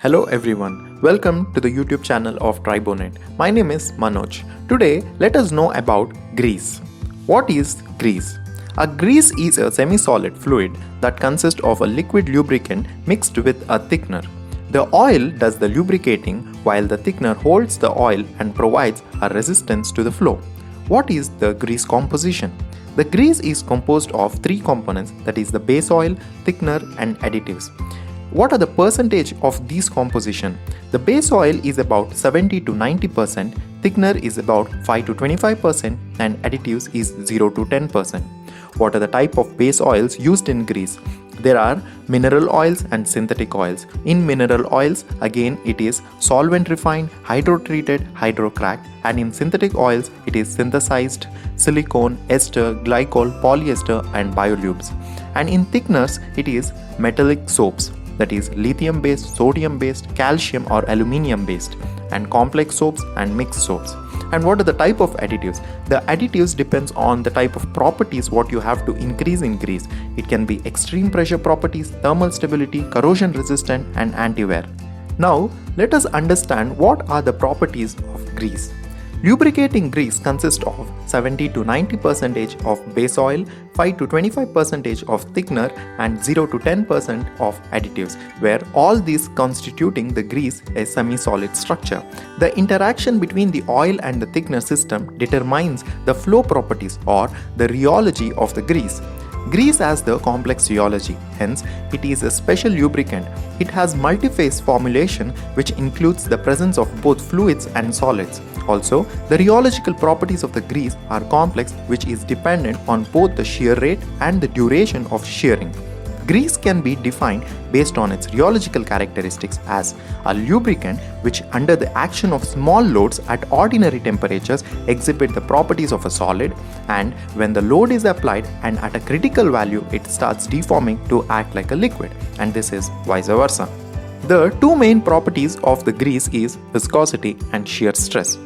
Hello everyone, welcome to the YouTube channel of Tribonate. My name is Manoj. Today, let us know about grease. What is grease? A grease is a semi-solid fluid that consists of a liquid lubricant mixed with a thickener. The oil does the lubricating while the thickener holds the oil and provides a resistance to the flow. What is the grease composition? The grease is composed of three components, that is the base oil, thickener and additives. What are the percentage of these composition? The base oil is about 70 to 90%, thickener is about 5 to 25% and additives is 0 to 10%. What are the type of base oils used in grease? There are mineral oils and synthetic oils. In mineral oils, again it is solvent refined, hydro-treated, hydro-cracked, and in synthetic oils it is synthesized, silicone, ester, glycol, polyester and biolubes. And in thickeners it is metallic soaps, that is lithium based, sodium based, calcium or aluminium based, and complex soaps and mixed soaps. And what are the type of additives? The additives depends on the type of properties what you have to increase in grease. It can be extreme pressure properties, thermal stability, corrosion resistant and anti-wear. Now let us understand what are the properties of grease. Lubricating grease consists of 70 to 90% of base oil, 5 to 25% of thickener and 0 to 10% of additives, where all these constituting the grease a semi-solid structure. The interaction between the oil and the thickener system determines the flow properties or the rheology of the grease. Grease has the complex rheology, hence it is a special lubricant. It has multi-phase formulation which includes the presence of both fluids and solids. Also, the rheological properties of the grease are complex, which is dependent on both the shear rate and the duration of shearing. Grease can be defined based on its rheological characteristics as a lubricant which under the action of small loads at ordinary temperatures exhibit the properties of a solid, and when the load is applied and at a critical value it starts deforming to act like a liquid, and this is vice versa. The two main properties of the grease is viscosity and shear stress.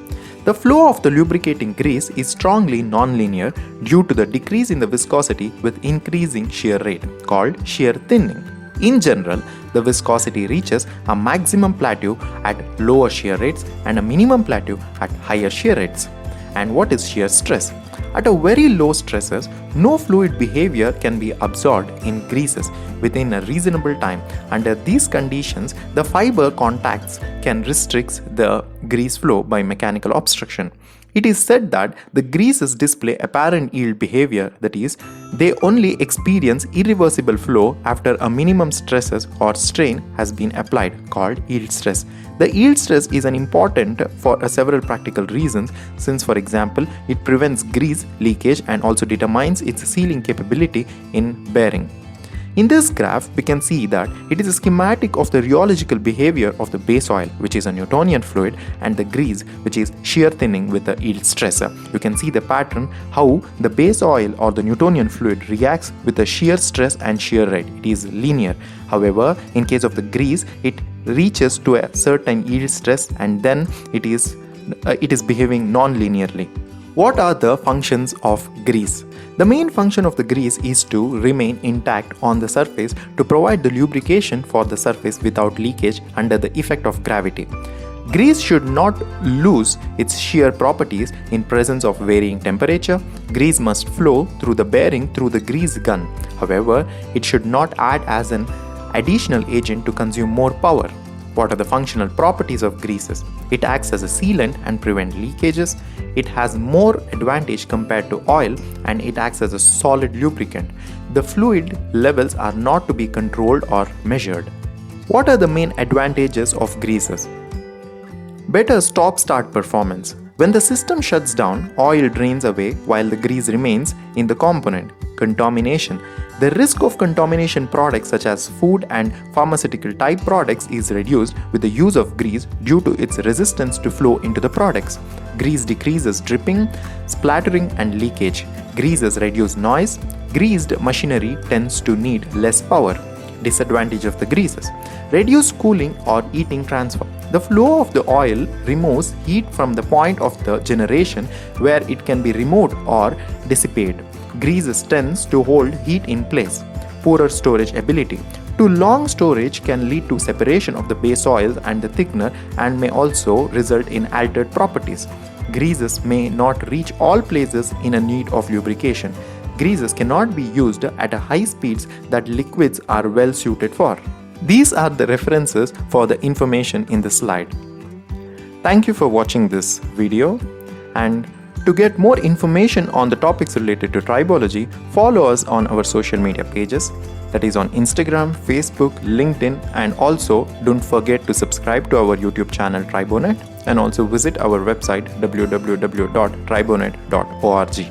The flow of the lubricating grease is strongly non-linear due to the decrease in the viscosity with increasing shear rate, called shear thinning. In general, the viscosity reaches a maximum plateau at lower shear rates and a minimum plateau at higher shear rates. And what is shear stress? At a very low stresses, no fluid behavior can be absorbed in greases within a reasonable time. Under these conditions, the fiber contacts can restrict the grease flow by mechanical obstruction. It is said that the greases display apparent yield behavior, that is, they only experience irreversible flow after a minimum stresses or strain has been applied, called yield stress. The yield stress is an important for several practical reasons, since for example, it prevents grease leakage and also determines its sealing capability in bearing. In this graph, we can see that it is a schematic of the rheological behavior of the base oil, which is a Newtonian fluid, and the grease, which is shear thinning with the yield stress. You can see the pattern how the base oil or the Newtonian fluid reacts with the shear stress and shear rate. It is linear. However, in case of the grease, it reaches to a certain yield stress and then it is behaving non-linearly. What are the functions of grease? The main function of the grease is to remain intact on the surface to provide the lubrication for the surface without leakage under the effect of gravity. Grease should not lose its shear properties in presence of varying temperature. Grease must flow through the bearing through the grease gun. However, it should not act as an additional agent to consume more power. What are the functional properties of greases? It acts as a sealant and prevents leakages. It has more advantage compared to oil and it acts as a solid lubricant. The fluid levels are not to be controlled or measured. What are the main advantages of greases? Better stop-start performance. When the system shuts down, oil drains away while the grease remains in the component. Contamination. The risk of contamination products such as food and pharmaceutical type products is reduced with the use of grease due to its resistance to flow into the products. Grease decreases dripping, splattering and leakage. Greases reduce noise. Greased machinery tends to need less power. Disadvantage of the greases. Reduce cooling or heating transfer. The flow of the oil removes heat from the point of the generation where it can be removed or dissipated. Greases tends to hold heat in place. Poorer storage ability. Too long storage can lead to separation of the base oils and the thickener and may also result in altered properties. Greases may not reach all places in a need of lubrication. Greases cannot be used at a high speeds that liquids are well suited for. These are the references for the information in the slide. Thank you for watching this video, and to get more information on the topics related to tribology, follow us on our social media pages, that is on Instagram, Facebook, LinkedIn, and also don't forget to subscribe to our YouTube channel Tribonet and also visit our website www.tribonet.org.